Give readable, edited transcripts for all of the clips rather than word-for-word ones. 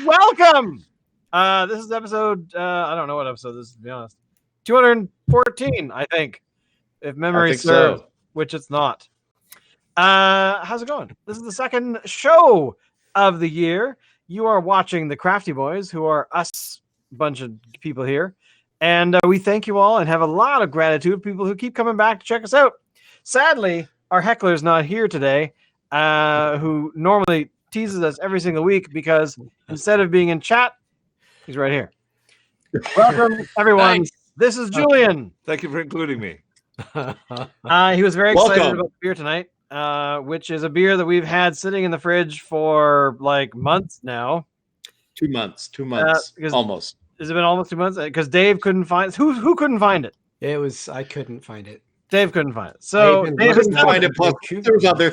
Welcome. This is episode. I don't know what episode this is, to be honest. 214, I think, if memory serves, so. Which it's not. How's it going? This is the second show of the year. You are watching the Crafty Boys, who are us bunch of people here, and we thank you all and have a lot of gratitude for people who keep coming back to check us out. Sadly, our heckler's not here today, who normally teases us every single week because instead of being in chat, he's right here. Welcome, everyone. Nice. This is Julian. Thank you for including me. He was very excited about the beer tonight, which is a beer that we've had sitting in the fridge for like months now. 2 months, almost. Has it been almost 2 months? Because Dave couldn't find it. Who couldn't find it? I couldn't find it. Dave couldn't find it. So Dave couldn't find it. Plus, there was other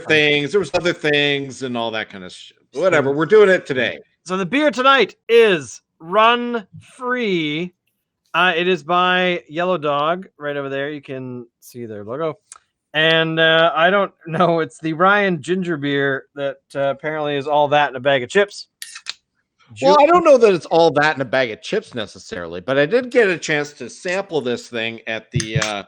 things, and all that kind of shit. Whatever. We're doing it today. So the beer tonight is Run Free. It is by Yellow Dog right over there. You can see their logo. And I don't know. It's the Ryan ginger beer that apparently is all that in a bag of chips. Well, I don't know that it's all that in a bag of chips necessarily, but I did get a chance to sample this thing at the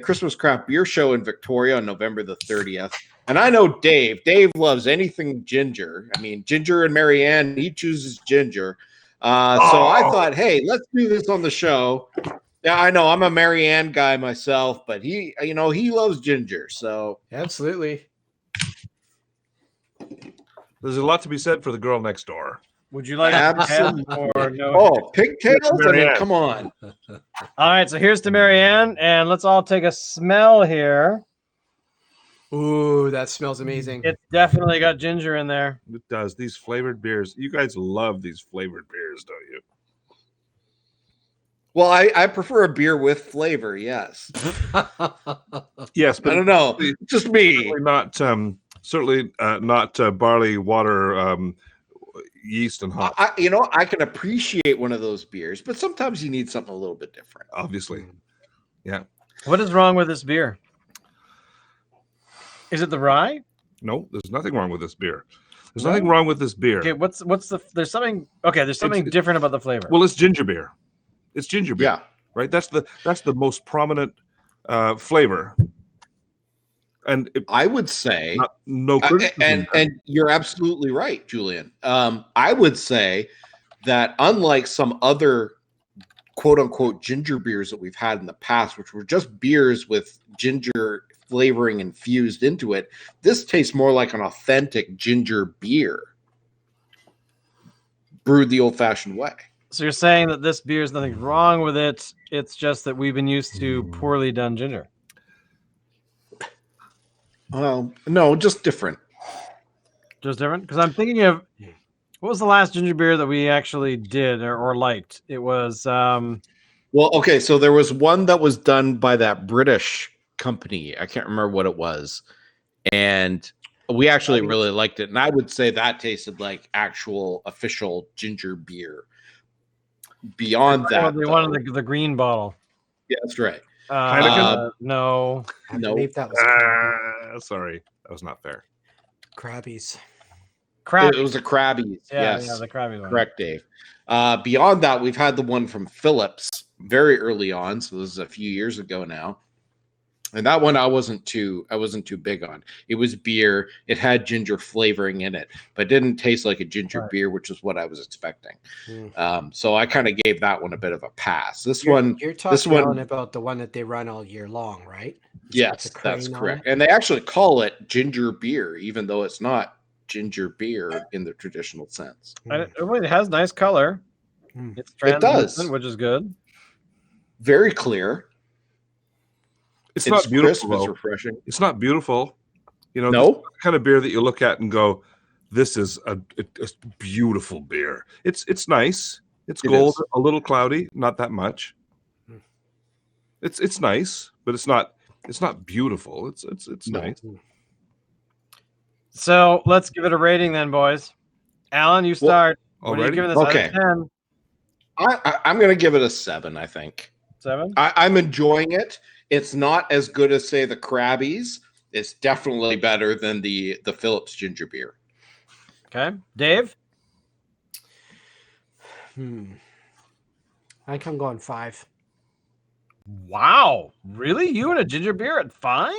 Christmas Craft Beer Show in Victoria on November the 30th. And I know Dave. Dave loves anything ginger. I mean, Ginger and Marianne, he chooses ginger. So I thought, hey, let's do this on the show. Yeah, I know I'm a Marianne guy myself, but he loves ginger. So absolutely. There's a lot to be said for the girl next door. Would you like or no? Oh, pigtails? I mean, come on. All right, so here's to Marianne, and let's all take a smell here. Ooh, that smells amazing. It's definitely got ginger in there. It does. These flavored beers. You guys love these flavored beers, don't you? Well, I prefer a beer with flavor, yes. Yes, but I don't know. Just me. Certainly not barley, water, yeast, and hops. I can appreciate one of those beers, but sometimes you need something a little bit different. Obviously. Yeah. What is wrong with this beer? Is it the rye? No, there's nothing wrong with this beer. There's nothing wrong with this beer. Okay, there's something different about the flavor. Well, it's ginger beer. It's ginger beer. Yeah. Right? That's the most prominent flavor. And I would say and you're absolutely right, Julian. I would say that unlike some other quote unquote ginger beers that we've had in the past, which were just beers with ginger flavoring infused into it, this tastes more like an authentic ginger beer brewed the old-fashioned way. So you're saying that this beer is nothing wrong with it, it's just that we've been used to poorly done ginger. No, just different. Just different? Because I'm thinking of, what was the last ginger beer that we actually did or liked? It was well, okay, so there was one that was done by that British company. I can't remember what it was, and we actually really liked it, and I would say that tasted like actual official ginger beer. Beyond that, they wanted the green bottle. Yeah, that's right. No, I believe that was sorry, that was not fair. Crabbies. It was a Crabbies. Yeah, yes, the Crabbies one. Correct, Dave. Beyond that, we've had the one from Phillips very early on, so this is a few years ago now. And that one I wasn't too big on. It was beer. It had ginger flavoring in it, but didn't taste like a ginger beer, which is what I was expecting. So I kind of gave that one a bit of a pass. You're talking about the one that they run all year long, right? Yes, that's correct. And they actually call it ginger beer, even though it's not ginger beer in the traditional sense. It has nice color. It's translucent, which is good. Very clear. It's not beautiful. Crisp, it's refreshing. It's not beautiful. No, the kind of beer that you look at and go, "This is a beautiful beer." It's nice. It's gold, a little cloudy, not that much. It's nice, but it's not beautiful. It's nice. So let's give it a rating then, boys. Alan, you start. What are you giving this out of 10? I'm going to give it a 7, I think. 7? I'm enjoying it. It's not as good as, say, the Crabbies, It's definitely better than the Phillips ginger beer. Okay, Dave. I can go on 5. Wow, really? You and a ginger beer at 5?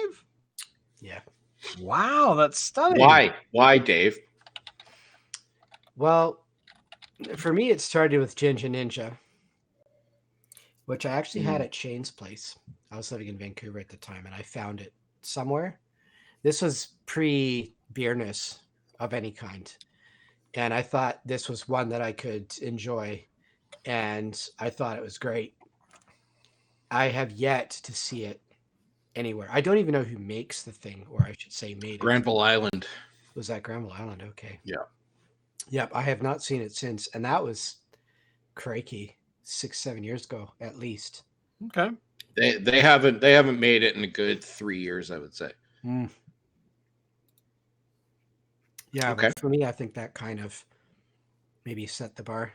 Yeah. Wow, that's stunning. Why, Dave? Well, for me, it started with Ginger Ninja, which I actually had at Shane's place. I was living in Vancouver at the time, and I found it somewhere. This was pre-beerness of any kind, and I thought this was one that I could enjoy, and I thought it was great. I have yet to see it anywhere. I don't even know who makes the thing, or I should say made it. Granville Island. Was that Granville Island? Okay. Yeah. Yep, I have not seen it since, and that was crikey 6-7 years ago at least. Okay. They haven't made it in a good 3 years, I would say. Yeah, Okay. but for me, I think that kind of maybe set the bar.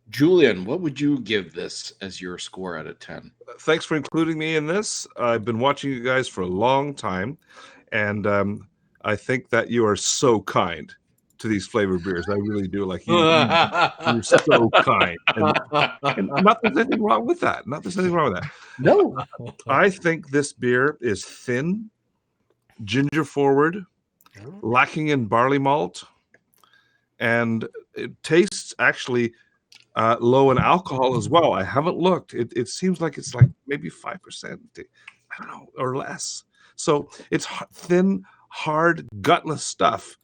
Julian, what would you give this as your score out of 10? Thanks for including me in this. I've been watching you guys for a long time, and I think that you are so kind to these flavored beers. I really do. Like you're so kind, and not there's anything wrong with that. Not there's anything wrong with that. No, I think this beer is thin, ginger forward, lacking in barley malt, and it tastes actually low in alcohol as well. I haven't looked. It seems like it's like maybe 5%. I don't know, or less. So it's thin, hard, gutless stuff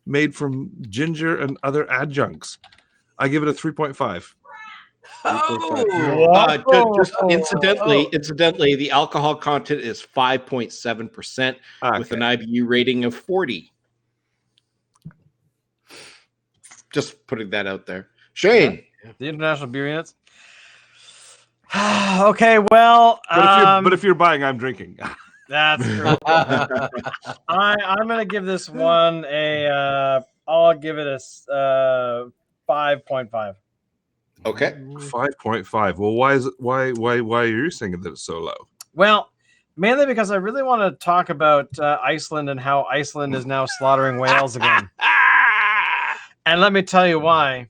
made from ginger and other adjuncts. I give it a 3.5. Just incidentally, the alcohol content is 5.7% with an IBU rating of 40. Just putting that out there. Shane. The International Beer Units. Okay, well, but if you're buying, I'm drinking. That's true. I'm gonna give this one I'll give it a 5.5. Okay. 5.5. Well, why are you saying that it's so low? Well, mainly because I really want to talk about Iceland and how Iceland is now slaughtering whales again. And let me tell you why.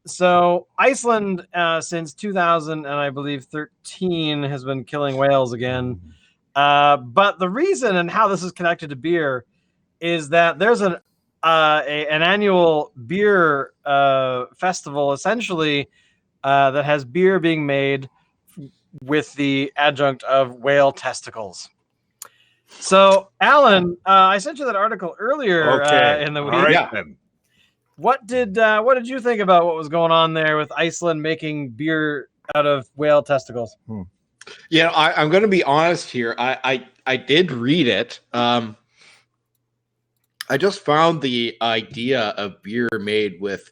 So Iceland, since 2000 and I believe 13, has been killing whales again. But the reason and how this is connected to beer is that there's an annual beer festival, essentially, that has beer being made with the adjunct of whale testicles. So, Alan, I sent you that article earlier in the week. All right, then. What did you think about what was going on there with Iceland making beer out of whale testicles? Yeah, I'm going to be honest here. I did read it. I just found the idea of beer made with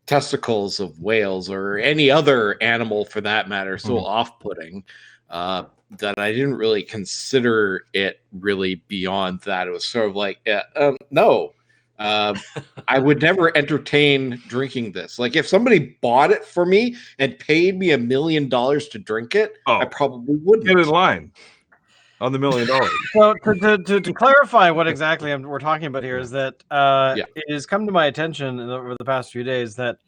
testicles of whales or any other animal for that matter so off-putting that I didn't really consider it really beyond that. It was sort of like, no. I would never entertain drinking this. Like if somebody bought it for me and paid me $1 million to drink it, I probably wouldn't. Get in line on the $1 million. So to clarify what exactly we're talking about here is that it has come to my attention over the past few days that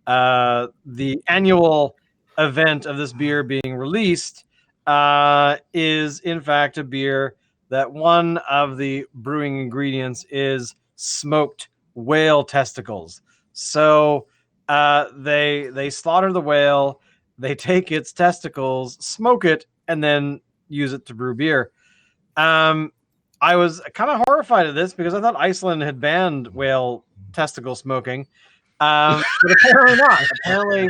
the annual event of this beer being released is in fact a beer that one of the brewing ingredients is smoked whale testicles. So they slaughter the whale, they take its testicles, smoke it, and then use it to brew beer. I was kind of horrified at this because I thought Iceland had banned whale testicle smoking, but apparently not. Apparently,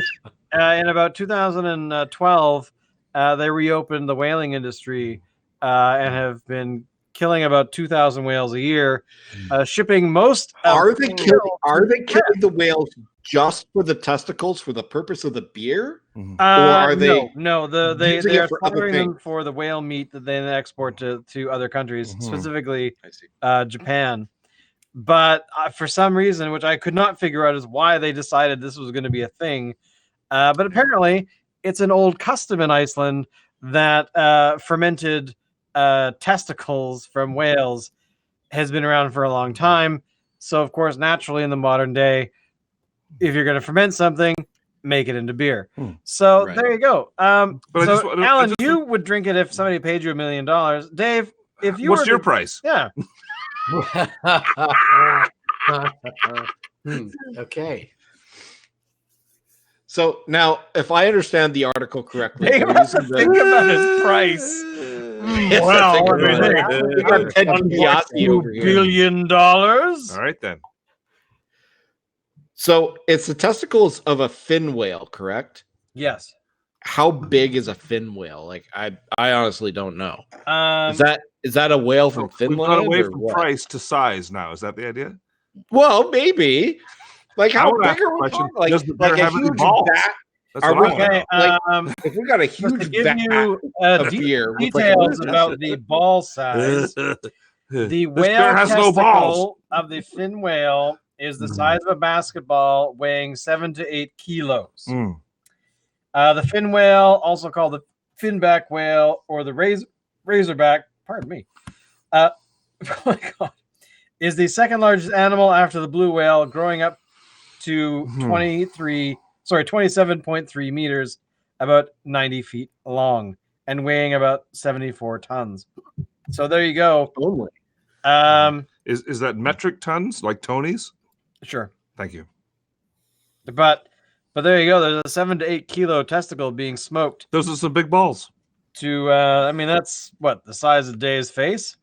in about 2012, they reopened the whaling industry and have been killing about 2,000 whales a year, shipping most. Are they killing the whales just for the testicles for the purpose of the beer, or are they? No, they are slaughtering them for the whale meat that they then export to other countries, specifically Japan. But for some reason, which I could not figure out, is why they decided this was going to be a thing. But apparently, it's an old custom in Iceland that fermented testicles from whales has been around for a long time. So, of course, naturally in the modern day, if you're going to ferment something, make it into beer. So there you go. Alan, you would drink it if somebody paid you $1 million. Dave, if you what's your price? Yeah. Okay. So now, if I understand the article correctly, think about his price. Well, we got Ted DiBiase over $2 here. billion. All right, then. So it's the testicles of a fin whale, correct? Yes. How big is a fin whale? Like I honestly don't know. Is that a whale from Finland? We've gone away or from what? price to size now. Is that the idea? Well, maybe. Like how big are we talking? Like, does the bear like a have any huge balls? bat? That's Are what we I wanna know. like, if we got a huge give vat you of beer with like details about the ball size. The whale has no balls. testicle of the fin whale is the size of a basketball, weighing 7 to 8 kilos. The fin whale, also called the finback whale or the razorback, pardon me, oh my God, is the second largest animal after the blue whale, growing up to 27.3 meters, about 90 feet long, and weighing about 74 tons. So there you go. Only. Is that metric tons like Tony's? Sure. Thank you. But there you go. There's a 7 to 8 kilo testicle being smoked. Those are some big balls. I mean, that's what, the size of Dave's face?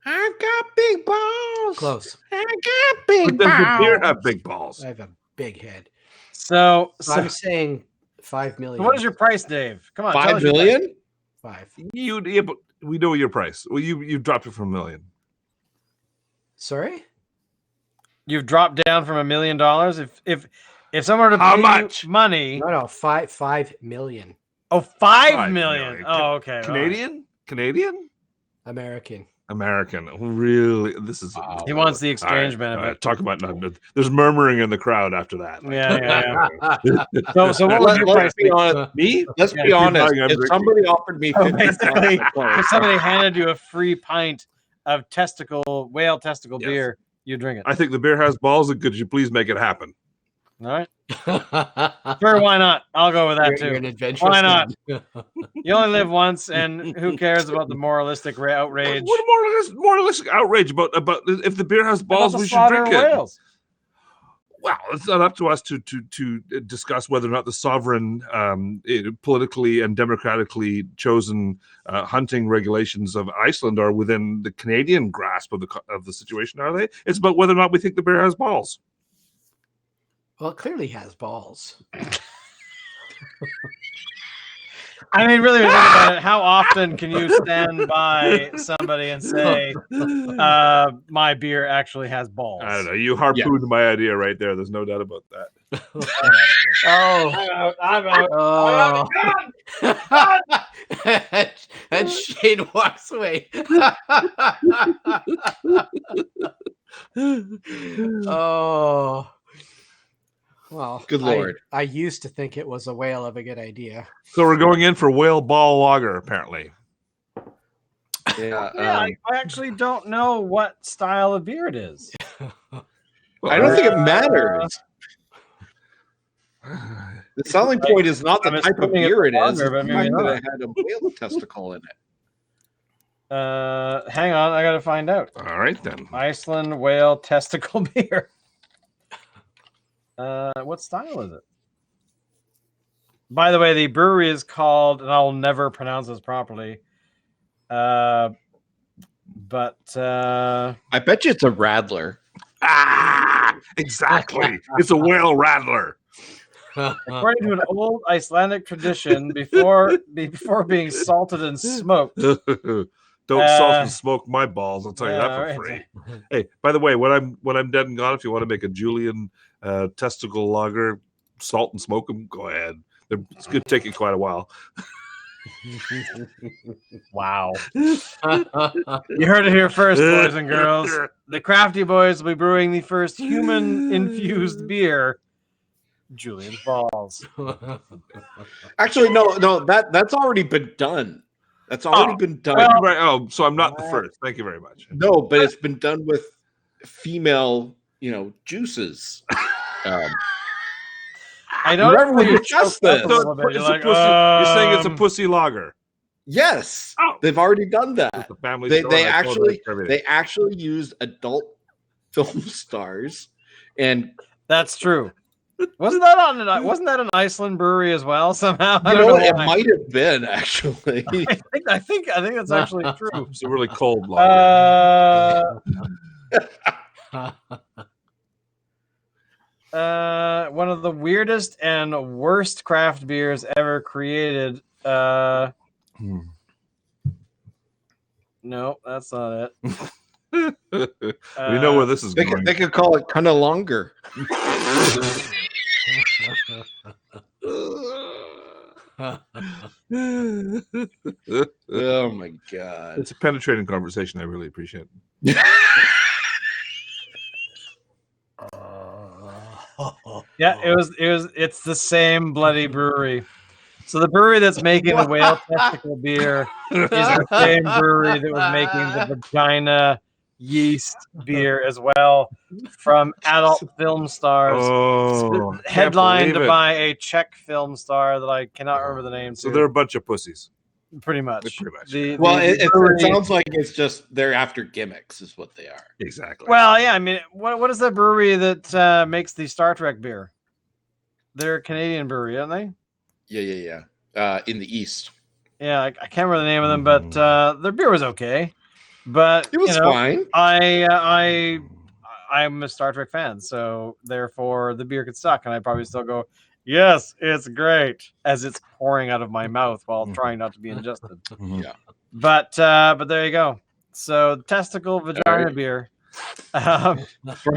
I've got big balls. Close. I got big But does the beer balls. have big balls? I have a big head. So I'm saying 5 million. what is your price, Dave? Come on. tell 5 us your price. million? 5. Yeah, but we know your price. Well, you dropped it from $1 million. Sorry? You've dropped down from $1 million. If someone were to How pay much? you money, No, 5 million. oh, 5 million. Oh, okay. Canadian? American. American. Really? This is. He wants the exchange All benefit. right, talk about nothing. There's murmuring in the crowd after that. Yeah. So what would your price Let's be be? honest. Me? Let's Yeah, be honest. I'm If drinking. somebody offered me Oh, 50 basically, dollars, if somebody handed you a free pint of whale testicle Yes. beer, you drink it. I think the beer has balls, and could you please make it happen? All right. Sure, why not? I'll go with that You're an too. adventurous Why not? man. You only live once, and who cares about the moralistic outrage? What moralistic outrage about if the beer has balls, About the we should slaughter drink of it. whales. Well, it's not up to us to discuss whether or not the sovereign, politically and democratically chosen hunting regulations of Iceland are within the Canadian grasp of the situation. Are they? It's about whether or not we think the bear has balls. Well, it clearly has balls. I mean, really, when you think about it, how often can you stand by somebody and say, my beer actually has balls? I don't know. You harpooned my idea right there. There's no doubt about that. Oh, I'm out. oh. And Shane walks away. Oh. Well, Good Lord. I used to think it was a whale of a good idea. So we're going in for whale ball lager, apparently. Yeah, I actually don't know what style of beer it is. I don't think it matters. The selling point is not the I'm type of assuming beer it it's is, lager, it's the but maybe fact that not. it had a whale testicle in it. Hang on, I gotta find out. All right, then. Iceland whale testicle beer. What style is it? By the way, the brewery is called, and I'll never pronounce this properly. But I bet you it's a Radler. Ah, exactly. It's a whale rattler. according to an old Icelandic tradition, before being salted and smoked. Don't salt and smoke my balls. I'll tell you that for right. free. Hey, by the way, when I'm dead and gone, if you want to make a Julian testicle lager, salt and smoke them, go ahead. It's going to take you quite a while. Wow. You heard it here first, boys and girls. The Crafty Boys will be brewing the first human-infused beer, Julian's Balls. Actually, no, that's already been done. That's already been done. Well, right. Oh, so I'm not the first. Thank you very much. No, but it's been done with female, juices. I don't remember we discussed this. So you're saying it's a pussy lager? Yes, they've already done that. The family They actually used adult film stars, and that's true. Wasn't that an Iceland brewery as well somehow? I don't know. It might have been actually. I think that's actually true. It's a really cold lager. One of the weirdest and worst craft beers ever created. No, that's not it. We know where this is going. They could call it kind of longer. Oh my god! It's a penetrating conversation. I really appreciate. Yeah, it's the same bloody brewery. So the brewery that's making the whale testicle beer is the same brewery that was making the vagina yeast beer as well, from adult film stars, headlined by a Czech film star that I cannot remember the name. So they're a bunch of pussies. Pretty much. It sounds like it's just they're after gimmicks, is what they are. Exactly. Well, yeah. I mean, what is the brewery that makes the Star Trek beer? They're a Canadian brewery, aren't they? Yeah. In the East. Yeah, I can't remember the name of them, but their beer was okay. But it was fine. I'm a Star Trek fan, so therefore the beer could suck, and I probably still go, yes, it's great, as it's pouring out of my mouth while trying not to be ingested. Yeah. But there you go. So testicle vagina beer from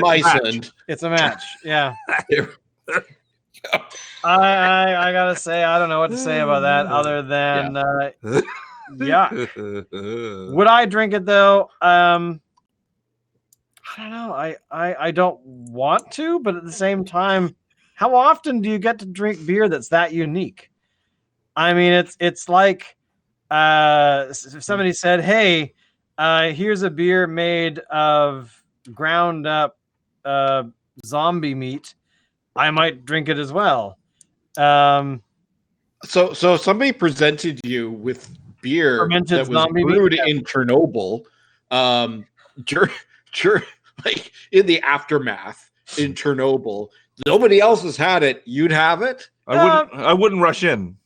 Iceland. It's a match. Yeah. I gotta say, I don't know what to say about that other than yeah. Would I drink it though? I don't know. I don't want to, but at the same time, how often do you get to drink beer that's that unique? I mean, it's like if somebody said, "Hey, here's a beer made of ground up zombie meat," I might drink it as well. So somebody presented you with beer that was brewed in Chernobyl, like in the aftermath in Chernobyl. Nobody else has had it. You'd have it? I wouldn't rush in.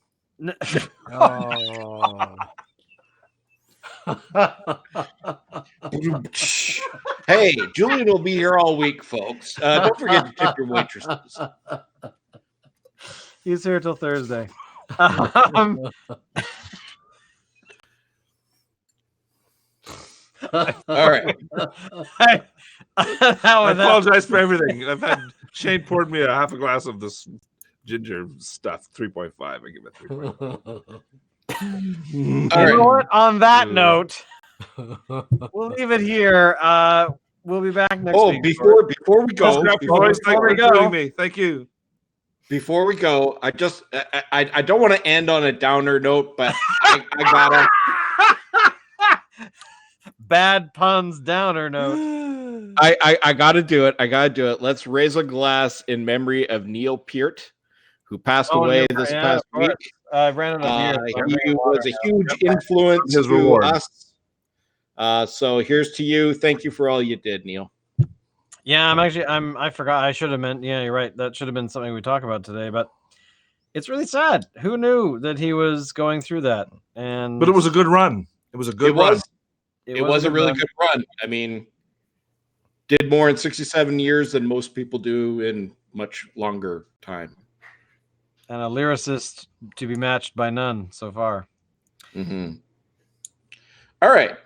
Hey, Julian will be here all week, folks. Don't forget to tip your waitresses. He's here till Thursday. All right. I apologize for everything. I've had Shane poured me a half a glass of this ginger stuff. 3.5. I give it 3.5. You know what? On that note, we'll leave it here. We'll be back next week. Before we go, thank you. Before we go, I don't want to end on a downer note, but I gotta. Bad puns downer note. I gotta do it. Let's raise a glass in memory of Neil Peart, who passed away this past week. I ran out of beer. He was a huge influence to us. So here's to you. Thank you for all you did, Neil. Yeah, I forgot. I should have meant. Yeah, you're right. That should have been something we talk about today. But it's really sad. Who knew that he was going through that? But it was a good run. It was a good run. It was a really good run. I mean, did more in 67 years than most people do in much longer time. And a lyricist to be matched by none so far. Mm-hmm. All right.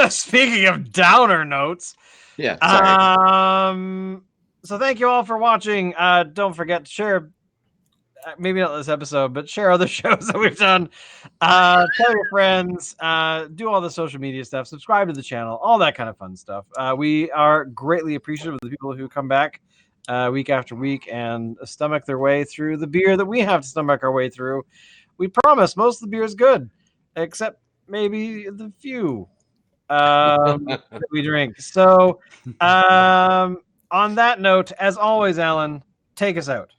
Speaking of downer notes. Yeah. Sorry. So thank you all for watching. Don't forget to share. Maybe not this episode, but share other shows that we've done. Tell your friends. Do all the social media stuff. Subscribe to the channel. All that kind of fun stuff. We are greatly appreciative of the people who come back week after week and stomach their way through the beer that we have to stomach our way through. We promise most of the beer is good, except maybe the few that we drink. So, on that note, as always, Alan, take us out.